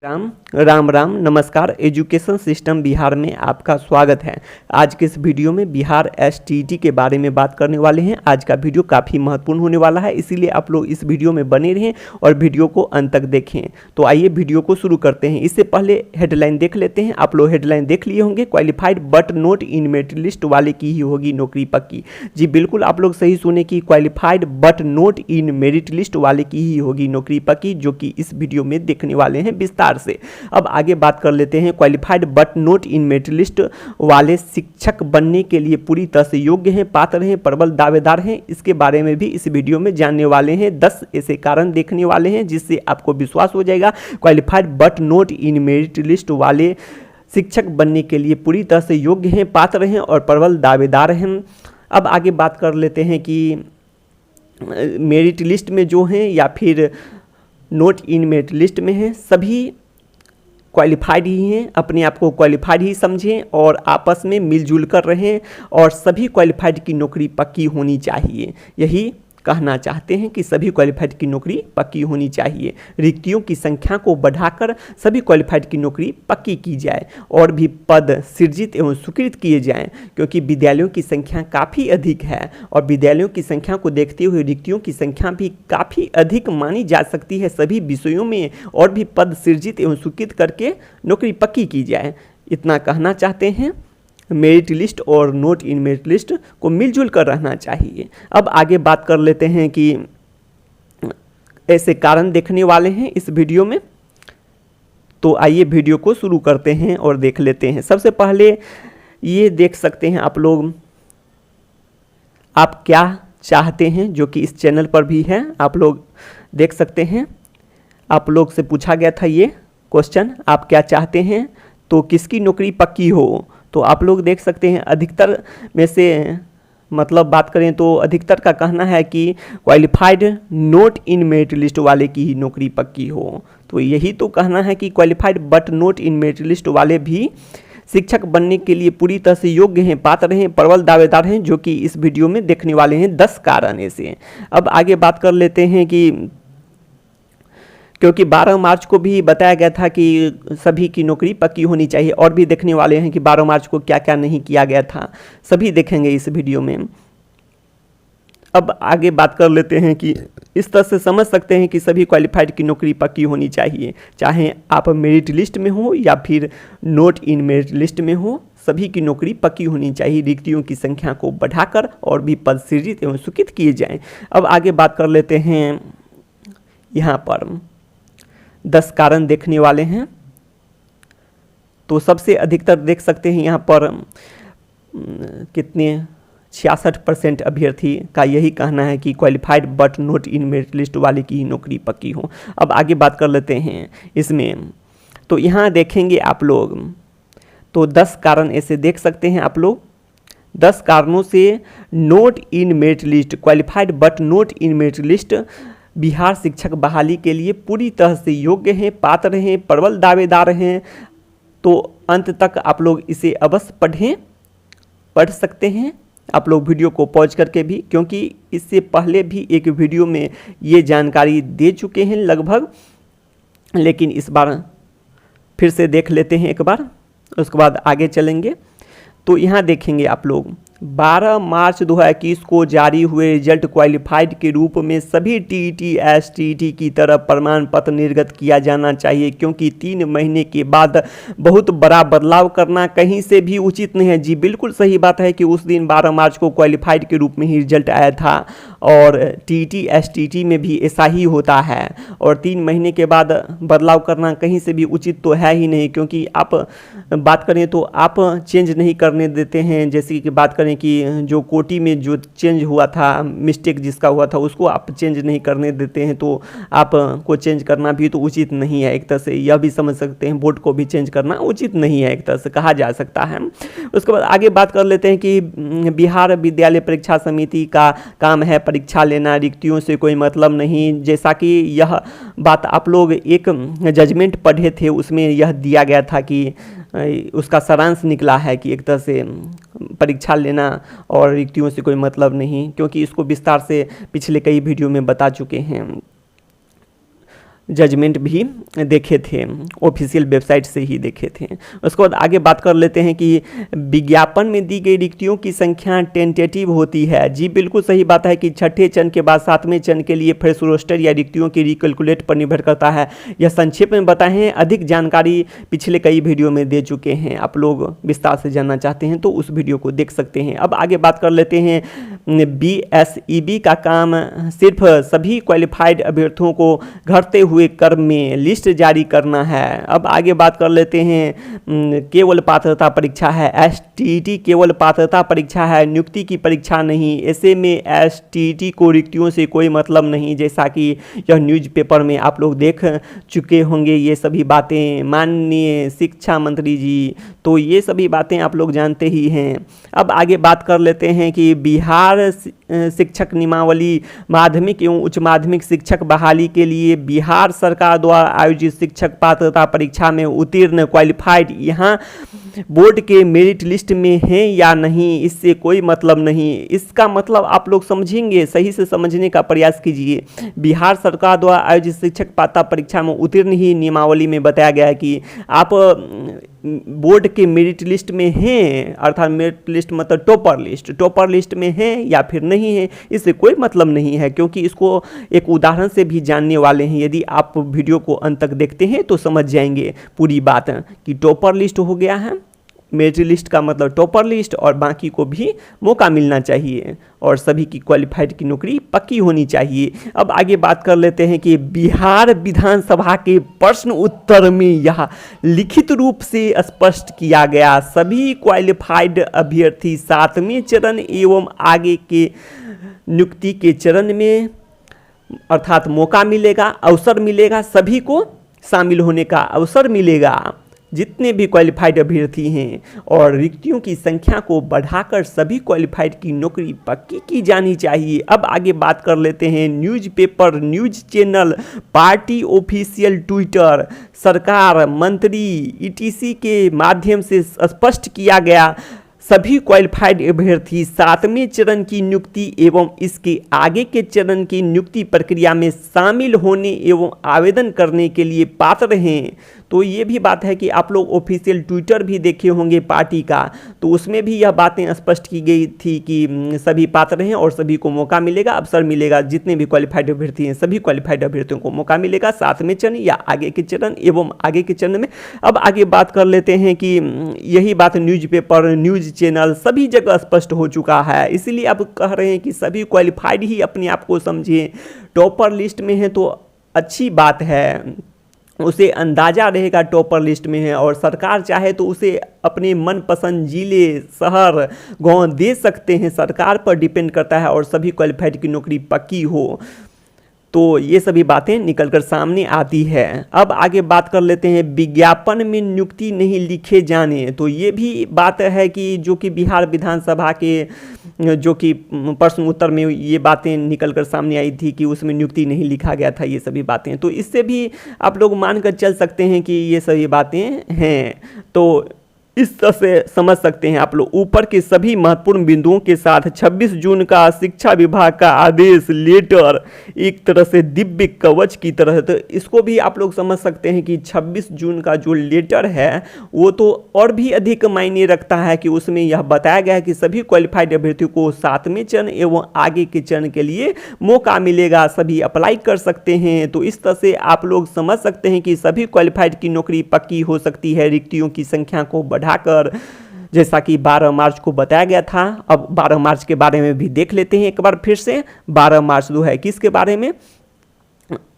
राम राम राम नमस्कार। Education system Bihar में आपका स्वागत है। आज के इस वीडियो में बिहार एसटीईटी के बारे में बात करने वाले हैं। आज का वीडियो काफ़ी महत्वपूर्ण होने वाला है, इसीलिए आप लोग इस वीडियो में बने रहें और वीडियो को अंत तक देखें। तो आइए वीडियो को शुरू करते हैं। इससे पहले हेडलाइन देख लेते हैं। आप लोग हेडलाइन देख लिए होंगे, qualified but note in merit list वाले की ही होगी नौकरी पक्की। जी बिल्कुल, आप लोग सही सुने कि qualified but note in merit list वाले की ही होगी नौकरी पक्की, जो कि इस वीडियो में देखने वाले हैं विस्तार से। अब आगे बात कर लेते हैं। Qualified but note in merit list वाले शिक्षक बनने के लिए पूरी तरह से योग्य हैं, पात्र हैं, प्रबल दावेदार हैं। इसके बारे में भी इस वीडियो में जानने वाले हैं। 10 ऐसे कारण देखने वाले हैं जिससे आपको विश्वास हो जाएगा qualified but note in merit list वाले शिक्षक बनने के लिए पूरी तरह से योग्य हैं, पात्र हैं और प्रबल दावेदार हैं। अब आगे बात कर लेते हैं कि मेरिट लिस्ट में जो हैं या फिर नोट इन मेरिट लिस्ट में हैं, सभी क्वालिफाइड ही हैं। अपने आप को क्वालिफाइड ही समझें और आपस में मिलजुल कर रहें और सभी क्वालिफाइड की नौकरी पक्की होनी चाहिए। यही कहना चाहते हैं कि सभी क्वालिफाइड की नौकरी पक्की होनी चाहिए। रिक्तियों की संख्या को बढ़ाकर सभी क्वालिफाइड की नौकरी पक्की की जाए और भी पद सृजित एवं स्वीकृत किए जाएं, क्योंकि विद्यालयों की संख्या काफ़ी अधिक है और विद्यालयों की संख्या को देखते हुए रिक्तियों की संख्या भी काफ़ी अधिक मानी जा सकती है। सभी विषयों में और भी पद सृजित एवं स्वीकृत करके नौकरी पक्की की जाए, इतना कहना चाहते हैं। मेरिट लिस्ट और नोट इन मेरिट लिस्ट को मिलजुल कर रहना चाहिए। अब आगे बात कर लेते हैं कि ऐसे कारण देखने वाले हैं इस वीडियो में। तो आइए वीडियो को शुरू करते हैं और देख लेते हैं। सबसे पहले ये देख सकते हैं आप लोग, आप क्या चाहते हैं, जो कि इस चैनल पर भी है। आप लोग देख सकते हैं, आप लोग से पूछा गया था ये क्वेश्चन, आप क्या चाहते हैं तो किसकी नौकरी पक्की हो। तो आप लोग देख सकते हैं अधिकतर में से, मतलब बात करें तो अधिकतर का कहना है कि qualified note in merit list वाले की ही नौकरी पक्की हो। तो यही तो कहना है कि qualified but note in merit list वाले भी शिक्षक बनने के लिए पूरी तरह से योग्य हैं, पात्र हैं, प्रबल दावेदार हैं, जो कि इस वीडियो में देखने वाले हैं 10 कारण ऐसे। अब आगे बात कर लेते हैं कि क्योंकि 12 मार्च को भी बताया गया था कि सभी की नौकरी पक्की होनी चाहिए, और भी देखने वाले हैं कि 12 मार्च को क्या क्या नहीं किया गया था, सभी देखेंगे इस वीडियो में। अब आगे बात कर लेते हैं कि इस तरह से समझ सकते हैं कि सभी क्वालिफाइड की नौकरी पक्की होनी चाहिए, चाहे आप मेरिट लिस्ट में हो या फिर नोट इन मेरिट लिस्ट में हो, सभी की नौकरी पक्की होनी चाहिए। रिक्तियों की संख्या को बढ़ाकर और भी पद सृजित एवं स्वीकृत किए जाएँ। अब आगे बात कर लेते हैं, यहाँ पर 10 कारण देखने वाले हैं। तो सबसे अधिकतर देख सकते हैं यहाँ पर कितने 66% अभ्यर्थी का यही कहना है कि qualified but note in merit list वाले की ही नौकरी पक्की हो। अब आगे बात कर लेते हैं इसमें। तो यहाँ देखेंगे आप लोग, तो 10 कारण ऐसे देख सकते हैं आप लोग। 10 कारणों से note in merit list, qualified but note in merit list Bihar शिक्षक बहाली के लिए पूरी तरह से योग्य हैं, पात्र हैं, प्रबल दावेदार हैं। तो अंत तक आप लोग इसे अवश्य पढ़ सकते हैं। आप लोग वीडियो को पॉज करके भी, क्योंकि इससे पहले भी एक वीडियो में ये जानकारी दे चुके हैं लगभग, लेकिन इस बार फिर से देख लेते हैं एक बार, उसके बाद आगे चलेंगे। तो यहाँ देखेंगे आप लोग, 12 मार्च 2021 को जारी हुए रिजल्ट क्वालिफाइड के रूप में सभी टीईटी एसटीईटी की तरह प्रमाण पत्र निर्गत किया जाना चाहिए, क्योंकि 3 महीने के बाद बहुत बड़ा बदलाव करना कहीं से भी उचित नहीं है। जी बिल्कुल सही बात है कि उस दिन 12 मार्च को क्वालिफाइड के रूप में ही रिजल्ट आया था और टीईटी एसटीईटी में भी ऐसा ही होता है, और 3 महीने के बाद बदलाव करना कहीं से भी उचित तो है ही नहीं, क्योंकि आप बात करें तो आप चेंज नहीं करने देते हैं। जैसे कि बात करें कि जो कोटी में जो चेंज हुआ था, मिस्टेक जिसका हुआ था, उसको आप चेंज नहीं करने देते हैं, तो आप को चेंज करना भी तो उचित नहीं है। एक तरह से यह भी समझ सकते हैं बोर्ड को भी चेंज करना उचित नहीं है, एक तरह से कहा जा सकता है। उसके बाद आगे बात कर लेते हैं कि बिहार विद्यालय परीक्षा समिति का काम है परीक्षा लेना, रिक्तियों से कोई मतलब नहीं। जैसा कि यह बात आप लोग एक जजमेंट पढ़े थे, उसमें यह दिया गया था कि उसका सारांश निकला है कि एक तरह से परीक्षा लेना और रिक्तियों से कोई मतलब नहीं, क्योंकि इसको विस्तार से पिछले कई वीडियो में बता चुके हैं। जजमेंट भी देखे थे, ऑफिशियल वेबसाइट से ही देखे थे। उसके बाद आगे बात कर लेते हैं कि विज्ञापन में दी गई रिक्तियों की संख्या टेंटेटिव होती है। जी बिल्कुल सही बात है कि छठे चरण के बाद सातवें चरण के लिए फ्रेश रोस्टर या रिक्तियों की रिकैलकुलेट पर निर्भर करता है। यह संक्षेप में बताए हैं, अधिक जानकारी पिछले कई वीडियो में दे चुके हैं। आप लोग विस्तार से जानना चाहते हैं तो उस वीडियो को देख सकते हैं। अब आगे बात कर लेते हैं, BSEB का काम सिर्फ सभी क्वालिफाइड अभ्यर्थियों को घटते हुए क्रम में लिस्ट जारी करना है। अब आगे बात कर लेते हैं, केवल पात्रता परीक्षा है। STET केवल पात्रता परीक्षा है, नियुक्ति की परीक्षा नहीं। ऐसे में STET को रिक्तियों से कोई मतलब नहीं, जैसा कि यह न्यूज़पेपर में आप लोग देख चुके होंगे ये सभी बातें, माननीय शिक्षा मंत्री जी। तो ये सभी बातें आप लोग जानते ही हैं। अब आगे बात कर लेते हैं कि बिहार शिक्षक नियमावली माध्यमिक एवं उच्च माध्यमिक शिक्षक बहाली के लिए बिहार सरकार द्वारा आयोजित शिक्षक पात्रता परीक्षा में उत्तीर्ण क्वालिफाइड यहाँ बोर्ड के मेरिट लिस्ट में हैं या नहीं, इससे कोई मतलब नहीं। इसका मतलब आप लोग समझेंगे, सही से समझने का प्रयास कीजिए। बिहार सरकार द्वारा आयोजित शिक्षक पात्रता परीक्षा में उत्तीर्ण ही नियमावली में बताया गया है कि आप बोर्ड के मेरिट लिस्ट में हैं, अर्थात मेरिट लिस्ट मतलब टॉपर लिस्ट में हैं या फिर नहीं है, इससे कोई मतलब नहीं है, क्योंकि इसको एक उदाहरण से भी जानने वाले हैं। यदि आप वीडियो को अंत तक देखते हैं तो समझ जाएंगे पूरी बात कि टॉपर लिस्ट हो गया है, मेरिट लिस्ट का मतलब टॉपर लिस्ट, और बाकी को भी मौका मिलना चाहिए और सभी की क्वालिफाइड की नौकरी पक्की होनी चाहिए। अब आगे बात कर लेते हैं कि बिहार विधानसभा के प्रश्न उत्तर में यह लिखित रूप से स्पष्ट किया गया, सभी क्वालिफाइड अभ्यर्थी सातवें चरण एवं आगे के नियुक्ति के चरण में अर्थात मौका मिलेगा, अवसर मिलेगा, सभी को शामिल होने का अवसर मिलेगा, जितने भी क्वालिफाइड अभ्यर्थी हैं, और रिक्तियों की संख्या को बढ़ाकर सभी क्वालिफाइड की नौकरी पक्की की जानी चाहिए। अब आगे बात कर लेते हैं, newspaper, news channel, party official Twitter, सरकार, मंत्री ETC के माध्यम से स्पष्ट किया गया, सभी क्वालिफाइड अभ्यर्थी सातवें चरण की नियुक्ति एवं इसके आगे के चरण की नियुक्ति प्रक्रिया में शामिल होने एवं आवेदन करने के लिए पात्र हैं। तो ये भी बात है कि आप लोग ऑफिशियल ट्विटर भी देखे होंगे पार्टी का, तो उसमें भी यह बातें स्पष्ट की गई थी कि सभी पात्र हैं और सभी को मौका मिलेगा, अवसर मिलेगा, जितने भी क्वालिफाइड अभ्यर्थी हैं सभी क्वालिफाइड अभ्यर्थियों को मौका मिलेगा सातवें चरण या आगे के चरण एवं आगे के चरण में। अब आगे बात कर लेते हैं कि यही बात न्यूज़पेपर, न्यूज़ चैनल सभी जगह स्पष्ट हो चुका है, इसीलिए अब कह रहे हैं कि सभी क्वालिफाइड ही अपने आप को समझें। टॉपर लिस्ट में है तो अच्छी बात है, उसे अंदाज़ा रहेगा टॉपर लिस्ट में है, और सरकार चाहे तो उसे अपने मनपसंद जिले, शहर, गांव दे सकते हैं, सरकार पर डिपेंड करता है, और सभी क्वालिफाइड की नौकरी पक्की हो। तो ये सभी बातें निकलकर सामने आती है। अब आगे बात कर लेते हैं, विज्ञापन में नियुक्ति नहीं लिखे जाने। तो ये भी बात है कि जो कि बिहार विधानसभा के जो कि प्रश्न उत्तर में ये बातें निकलकर सामने आई थी कि उसमें नियुक्ति नहीं लिखा गया था, ये सभी बातें। तो इससे भी आप लोग मानकर चल सकते हैं कि ये सभी बातें हैं। तो इस तरह से समझ सकते हैं आप लोग। ऊपर के सभी महत्वपूर्ण बिंदुओं के साथ 26 जून का शिक्षा विभाग का आदेश, लेटर, एक तरह से दिव्य कवच की तरह, तो इसको भी आप लोग समझ सकते हैं कि 26 जून का जो लेटर है वो तो और भी अधिक मायने रखता है कि उसमें यह बताया गया है कि सभी क्वालिफाइड अभ्यर्थियों को सातवें चरण एवं आगे के चरण के लिए मौका मिलेगा, सभी अप्लाई कर सकते हैं। तो इस तरह से आप लोग समझ सकते हैं कि सभी क्वालिफाइड की नौकरी पक्की हो सकती है रिक्तियों की संख्या को बढ़ाकर, जैसा कि 12 मार्च को बताया गया था। अब 12 मार्च के बारे में भी देख लेते हैं एक बार फिर से। 12 मार्च 2021 के बारे में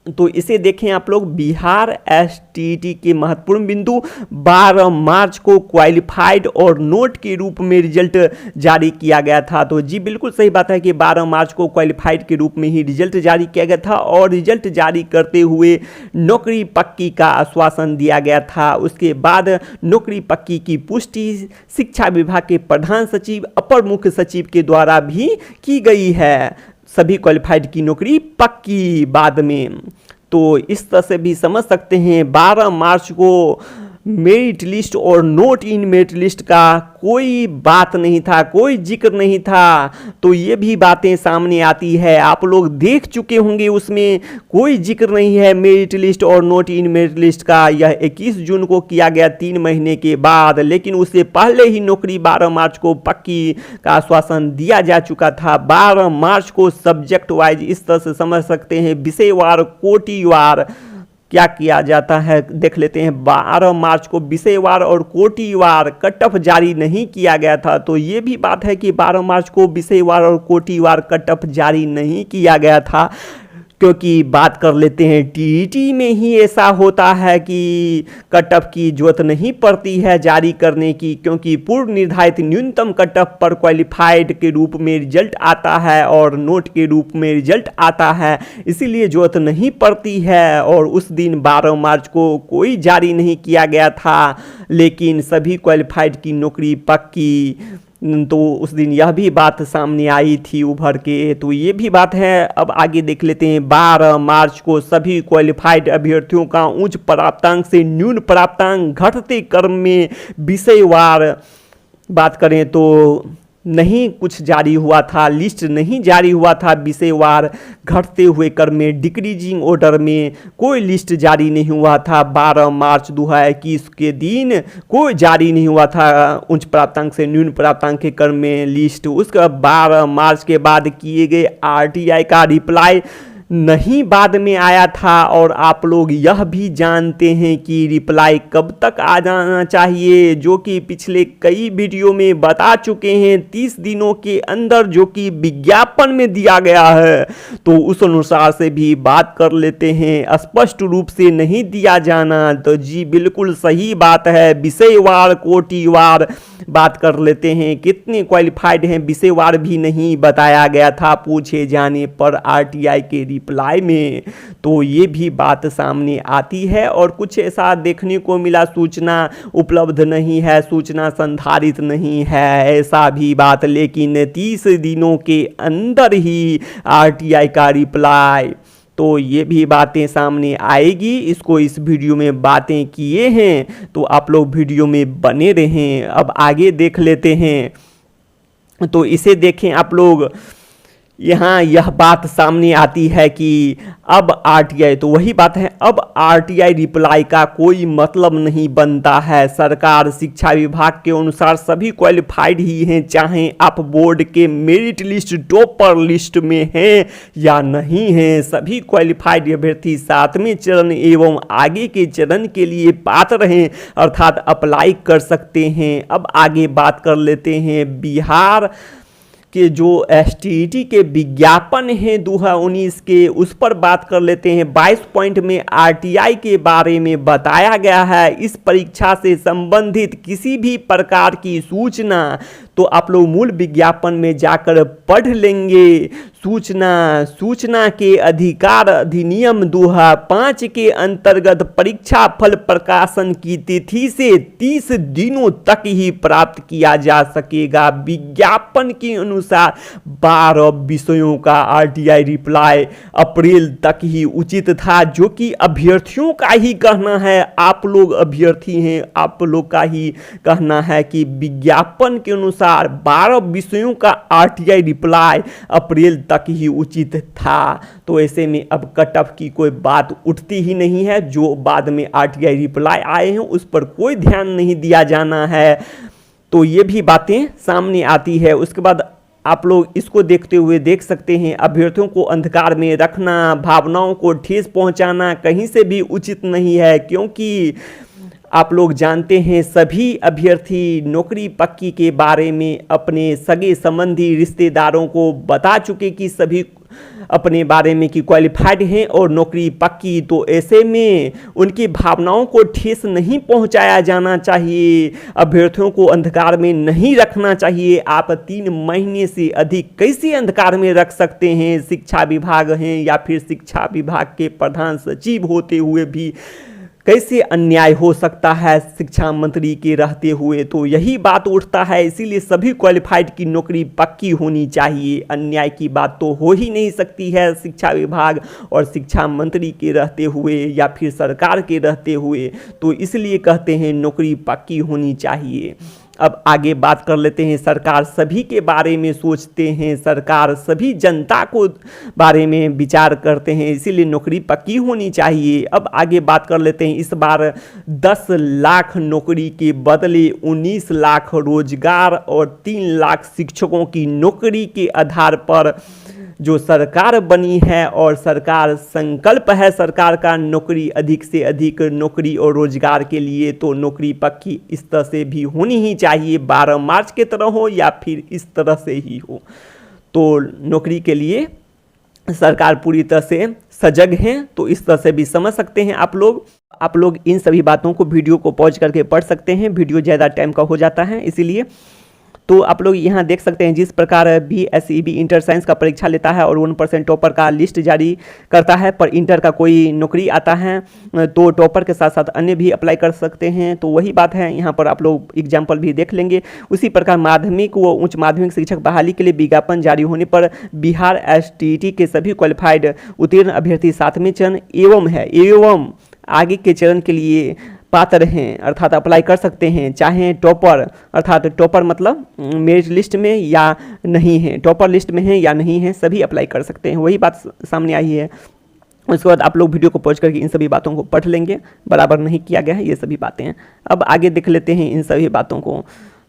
तो इसे देखें आप लोग, बिहार STET के महत्वपूर्ण बिंदु, 12 मार्च को क्वालिफाइड और नोट के रूप में रिजल्ट जारी किया गया था। तो जी बिल्कुल सही बात है कि 12 मार्च को क्वालिफाइड के रूप में ही रिजल्ट जारी किया गया था, और रिजल्ट जारी करते हुए नौकरी पक्की का आश्वासन दिया गया था। उसके बाद नौकरी पक्की की पुष्टि शिक्षा विभाग के प्रधान सचिव, अपर मुख्य सचिव के द्वारा भी की गई है, सभी क्वालिफाइड की नौकरी पक्की बाद में। तो इस तरह से भी समझ सकते हैं 12 मार्च को मेरिट लिस्ट और नोट इन मेरिट लिस्ट का कोई बात नहीं था, कोई जिक्र नहीं था। तो ये भी बातें सामने आती है, आप लोग देख चुके होंगे, उसमें कोई जिक्र नहीं है मेरिट लिस्ट और नोट इन मेरिट लिस्ट का। यह 21 जून को किया गया 3 महीने के बाद, लेकिन उससे पहले ही नौकरी 12 मार्च को पक्की का आश्वासन दिया जा चुका था। 12 मार्च को सब्जेक्ट वाइज इस तरह से समझ सकते हैं, विषयवार कोटिवार क्या किया जाता है देख लेते हैं। 12 मार्च को विषयवार और कोटिवार कट ऑफ जारी नहीं किया गया था। तो ये भी बात है कि 12 मार्च को विषयवार और कोटिवार कट ऑफ जारी नहीं किया गया था, क्योंकि बात कर लेते हैं टीईटी में ही ऐसा होता है कि कट ऑफ की जरूरत नहीं पड़ती है जारी करने की, क्योंकि पूर्व निर्धारित न्यूनतम कट ऑफ पर क्वालिफाइड के रूप में रिजल्ट आता है और नोट के रूप में रिजल्ट आता है, इसीलिए जरूरत नहीं पड़ती है। और उस दिन 12 मार्च को कोई जारी नहीं किया गया था, लेकिन सभी क्वालिफाइड की नौकरी पक्की। तो उस दिन यह भी बात सामने आई थी उभर के, तो ये भी बात है। अब आगे देख लेते हैं। 12 मार्च को सभी क्वालिफाइड अभ्यर्थियों का उच्च प्राप्तांक से न्यून प्राप्तांक घटते क्रम में विषयवार बात करें तो नहीं कुछ जारी हुआ था, लिस्ट नहीं जारी हुआ था। विषयवार घटते हुए क्रम में डिक्रीजिंग ऑर्डर में कोई लिस्ट जारी नहीं हुआ था। 12 मार्च 2021 के दिन कोई जारी नहीं हुआ था उच्च प्राप्तांक से न्यून प्राप्तांक के क्रम में लिस्ट। उसके 12 मार्च के बाद किए गए आरटीआई का रिप्लाई नहीं बाद में आया था। और आप लोग यह भी जानते हैं कि रिप्लाई कब तक आ जाना चाहिए, जो कि पिछले कई वीडियो में बता चुके हैं। 30 दिनों के अंदर, जो कि विज्ञापन में दिया गया है, तो उस अनुसार से भी बात कर लेते हैं। स्पष्ट रूप से नहीं दिया जाना, तो जी बिल्कुल सही बात है। विषयवार कोटिवार बात कर लेते हैं, कितने क्वालिफाइड हैं विषयवार भी नहीं बताया गया था पूछे जाने पर आरटीआई के रिप्लाई में। तो ये भी बात सामने आती है। और कुछ ऐसा देखने को मिला, सूचना उपलब्ध नहीं है, सूचना संधारित नहीं है, ऐसा भी बात। लेकिन 30 दिनों के अंदर ही आरटीआई का रिप्लाई, तो ये भी बातें सामने आएगी। इसको इस वीडियो में बातें किए हैं, तो आप लोग वीडियो में बने रहें। अब आगे देख लेते हैं, तो इसे देखें आप लोग। यहाँ यह बात सामने आती है कि अब आरटीआई, तो वही बात है, अब आरटीआई रिप्लाई का कोई मतलब नहीं बनता है। सरकार शिक्षा विभाग के अनुसार सभी क्वालिफाइड ही हैं, चाहे आप बोर्ड के मेरिट लिस्ट टॉपर लिस्ट में हैं या नहीं हैं। सभी क्वालिफाइड अभ्यर्थी 7वें चरण एवं आगे के चरण के लिए पात्र हैं, अर्थात अप्लाई कर सकते हैं। अब आगे बात कर लेते हैं बिहार के जो एसटीईटी के विज्ञापन हैं 2019 के, उस पर बात कर लेते हैं। 22 पॉइंट में आरटीआई के बारे में बताया गया है। इस परीक्षा से संबंधित किसी भी प्रकार की सूचना, तो आप लोग मूल विज्ञापन में जाकर पढ़ लेंगे। सूचना के अधिकार अधिनियम 2005 के अंतर्गत परीक्षा फल प्रकाशन की तिथि से 30 दिनों तक ही प्राप्त किया जा सकेगा। विज्ञापन के अनुसार 12 विषयों का आरटीआई रिप्लाई अप्रैल तक ही उचित था, जो कि अभ्यर्थियों का ही कहना है। आप लोग अभ्यर्थी हैं, आप लोग का ही कहना है कि विज्ञापन के अनुसार 12 विषयों का आरटीआई रिप्लाई अप्रैल तक ही उचित था। तो ऐसे में अब कट ऑफ की कोई बात उठती ही नहीं है। जो बाद में आरटीआई रिप्लाई आए हैं उस पर कोई ध्यान नहीं दिया जाना है। तो ये भी बातें सामने आती है। उसके बाद आप लोग इसको देखते हुए देख सकते हैं, अभ्यर्थियों को अंधकार में रखना, भावनाओं को ठेस पहुंचाना कहीं से भी उचित नहीं है, क्योंकि आप लोग जानते हैं सभी अभ्यर्थी नौकरी पक्की के बारे में अपने सगे संबंधी रिश्तेदारों को बता चुके कि सभी अपने बारे में कि क्वालिफाइड हैं और नौकरी पक्की। तो ऐसे में उनकी भावनाओं को ठेस नहीं पहुंचाया जाना चाहिए, अभ्यर्थियों को अंधकार में नहीं रखना चाहिए। आप 3 महीने से अधिक कैसे अंधकार में रख सकते हैं? शिक्षा विभाग हैं या फिर शिक्षा विभाग के प्रधान सचिव होते हुए भी कैसे अन्याय हो सकता है शिक्षा मंत्री के रहते हुए। तो यही बात उठता है, इसीलिए सभी क्वालिफाइड की नौकरी पक्की होनी चाहिए। अन्याय की बात तो हो ही नहीं सकती है शिक्षा विभाग और शिक्षा मंत्री के रहते हुए या फिर सरकार के रहते हुए। तो इसलिए कहते हैं नौकरी पक्की होनी चाहिए। अब आगे बात कर लेते हैं, सरकार सभी के बारे में सोचते हैं, सरकार सभी जनता को बारे में विचार करते हैं, इसीलिए नौकरी पक्की होनी चाहिए। अब आगे बात कर लेते हैं, इस बार 10 लाख नौकरी के बदले 19 लाख रोजगार और 3 लाख शिक्षकों की नौकरी के आधार पर जो सरकार बनी है और सरकार संकल्प है सरकार का नौकरी अधिक से अधिक नौकरी और रोजगार के लिए, तो नौकरी पक्की इस तरह से भी होनी ही चाहिए। 12 मार्च के तरह हो या फिर इस तरह से ही हो, तो नौकरी के लिए सरकार पूरी तरह से सजग हैं। तो इस तरह से भी समझ सकते हैं आप लोग इन सभी बातों को वीडियो को पॉज करके पढ़ सकते हैं, वीडियो ज़्यादा टाइम का हो जाता है इसीलिए। तो आप लोग यहाँ देख सकते हैं जिस प्रकार BSEB इंटर साइंस का परीक्षा लेता है और 1% टॉपर का लिस्ट जारी करता है, पर इंटर का कोई नौकरी आता है तो टॉपर के साथ साथ अन्य भी अप्लाई कर सकते हैं। तो वही बात है, यहाँ पर आप लोग एग्जाम्पल भी देख लेंगे। उसी प्रकार माध्यमिक व उच्च माध्यमिक शिक्षक बहाली के लिए विज्ञापन जारी होने पर बिहार STT के सभी क्वालिफाइड उत्तीर्ण अभ्यर्थी 7वें चरण एवं आगे के चरण के लिए पात्र हैं, अर्थात अप्लाई कर सकते हैं, चाहे टॉपर, अर्थात टॉपर मतलब मेरिट लिस्ट में या नहीं है, टॉपर लिस्ट में है या नहीं है, सभी अप्लाई कर सकते हैं। वही बात सामने आई है। उसके बाद आप लोग वीडियो को पॉज करके इन सभी बातों को पढ़ लेंगे, बराबर नहीं किया गया है ये सभी बातें। अब आगे देख लेते हैं इन सभी बातों को,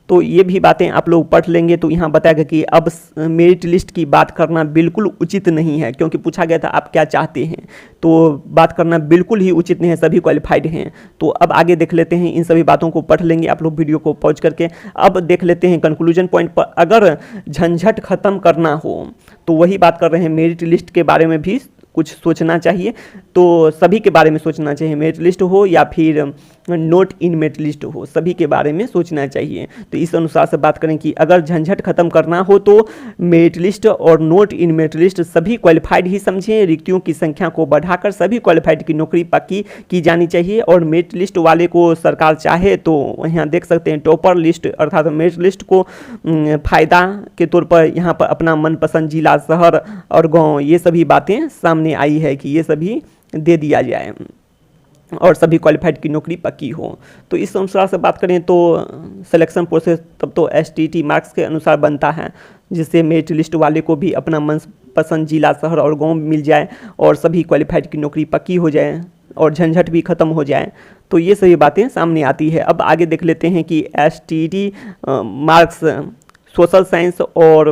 तो ये भी बातें आप लोग पढ़ लेंगे। तो यहाँ बताया गया कि अब मेरिट लिस्ट की बात करना बिल्कुल उचित नहीं है, क्योंकि पूछा गया था आप क्या चाहते हैं, तो बात करना बिल्कुल ही उचित नहीं है, सभी क्वालिफाइड हैं। तो अब आगे देख लेते हैं, इन सभी बातों को पढ़ लेंगे आप लोग वीडियो को पॉज करके। अब देख लेते हैं कंक्लूजन पॉइंट पर, अगर झंझट खत्म करना हो, तो वही बात कर रहे हैं मेरिट लिस्ट के बारे में भी कुछ सोचना चाहिए। तो सभी के बारे में सोचना चाहिए, मेरिट लिस्ट हो या फिर नोट इन मेरिट लिस्ट हो, सभी के बारे में सोचना चाहिए। तो इस अनुसार से बात करें कि अगर झंझट खत्म करना हो तो मेरिट लिस्ट और नोट इन मेरिट लिस्ट सभी क्वालिफाइड ही समझें। रिक्तियों की संख्या को बढ़ाकर सभी क्वालिफाइड की नौकरी पक्की की जानी चाहिए। और मेरिट लिस्ट वाले को सरकार चाहे तो यहाँ देख सकते हैं टॉपर लिस्ट अर्थात मेरिट लिस्ट को फायदा के तौर पर यहाँ पर अपना मनपसंद जिला, शहर और गाँव, ये सभी बातें सामने आई है कि ये सभी दे दिया जाए और सभी क्वालिफाइड की नौकरी पक्की हो। तो इस अनुसार से बात करें तो सिलेक्शन प्रोसेस तब तो STT मार्क्स के अनुसार बनता है, जिससे मेरिट लिस्ट वाले को भी अपना मनपसंद जिला, शहर और गांव मिल जाए और सभी क्वालिफाइड की नौकरी पक्की हो जाए और झंझट भी खत्म हो जाए। तो ये सभी बातें सामने आती है। अब आगे देख लेते हैं कि STT मार्क्स सोशल साइंस और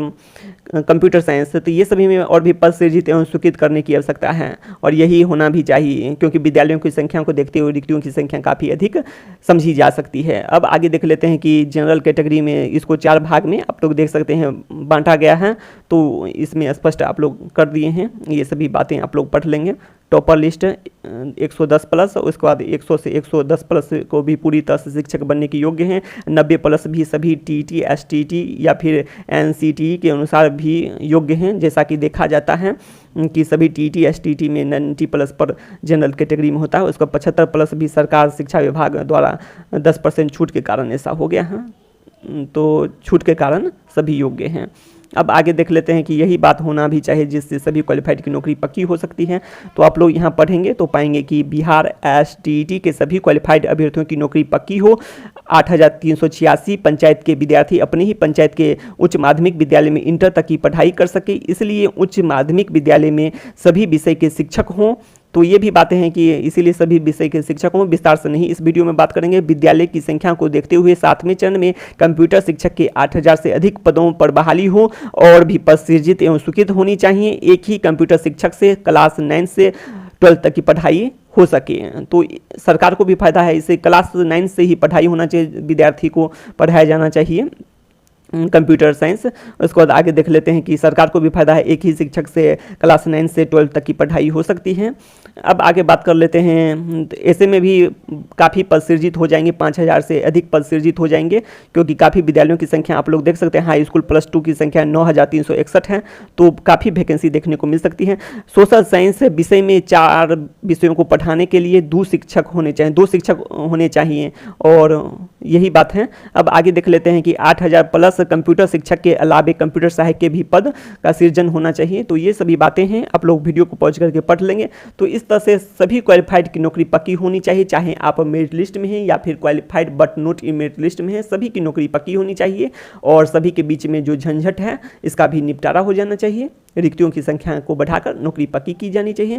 कंप्यूटर साइंस, तो ये सभी में और भी पद सृजित एवं स्वीकृत करने की आवश्यकता है और यही होना भी चाहिए, क्योंकि विद्यालयों की संख्या को देखते हुए रिक्तियों की संख्या काफ़ी अधिक समझी जा सकती है। अब आगे देख लेते हैं कि जनरल कैटेगरी में इसको 4 भाग में आप लोग देख सकते हैं बांटा गया है, तो इसमें स्पष्ट आप लोग कर दिए हैं। ये सभी बातें आप लोग पढ़ लेंगे। टॉपर लिस्ट 110 प्लस, उसके बाद 100 से 110 प्लस को भी पूरी तरह से शिक्षक बनने के योग्य हैं। 90 प्लस भी सभी TT STT या फिर NCT के अनुसार भी योग्य हैं, जैसा कि देखा जाता है कि सभी TT STT में 90 प्लस पर जनरल कैटेगरी में होता है। उसका 75 प्लस भी सरकार शिक्षा विभाग द्वारा 10% छूट के कारण ऐसा हो गया है, तो छूट के कारण सभी योग्य हैं। अब आगे देख लेते हैं कि यही बात होना भी चाहिए जिससे सभी क्वालिफाइड की नौकरी पक्की हो सकती है। तो आप लोग यहाँ पढ़ेंगे तो पाएंगे कि बिहार STT के सभी क्वालिफाइड अभ्यर्थियों की नौकरी पक्की हो। 8386 पंचायत के विद्यार्थी अपने ही पंचायत के उच्च माध्यमिक विद्यालय में इंटर तक की पढ़ाई कर सके, इसलिए उच्च माध्यमिक विद्यालय में सभी विषय के शिक्षक हों। तो ये भी बातें हैं कि इसीलिए सभी विषय के शिक्षकों में विस्तार से नहीं इस वीडियो में बात करेंगे। विद्यालय की संख्या को देखते हुए 7वें चरण में कंप्यूटर शिक्षक के 8000 से अधिक पदों पर बहाली हो और भी पद सृजित एवं स्वीकृत होनी चाहिए। एक ही कंप्यूटर शिक्षक से क्लास 9 से 12 तक की पढ़ाई हो सके, तो सरकार को भी फायदा है। इसे क्लास 9 से ही पढ़ाई होना चाहिए, विद्यार्थी को पढ़ाया जाना चाहिए कंप्यूटर साइंस। उसके बाद आगे देख लेते हैं कि सरकार को भी फायदा है, एक ही शिक्षक से क्लास 9 से 12 तक की पढ़ाई हो सकती है। अब आगे बात कर लेते हैं। तो ऐसे में भी काफ़ी पद सृजित हो जाएंगे, 5000 से अधिक पद सृजित हो जाएंगे, क्योंकि काफ़ी विद्यालयों की संख्या आप लोग देख सकते हैं। हाई स्कूल +2 की संख्या 9361 है, तो काफ़ी वैकेंसी देखने को मिल सकती है। सोशल साइंस विषय में 4 विषयों को पढ़ाने के लिए 2 शिक्षक होने चाहिए, 2 शिक्षक होने चाहिए, और यही बात है। अब आगे देख लेते हैं कि 8000 प्लस कंप्यूटर शिक्षक के अलावे कंप्यूटर सहायक के भी पद का सृजन होना चाहिए। तो ये सभी बातें हैं, आप लोग वीडियो को पॉज करके पढ़ लेंगे। तो इस तरह से सभी क्वालिफाइड की नौकरी पक्की होनी चाहिए, चाहे आप मेरिट लिस्ट में हैं या फिर qualified but not in merit list में हैं, सभी की नौकरी पक्की होनी चाहिए। और सभी के बीच में जो झंझट है इसका भी निपटारा हो जाना चाहिए। रिक्तियों की संख्या को बढ़ाकर नौकरी पक्की की जानी चाहिए।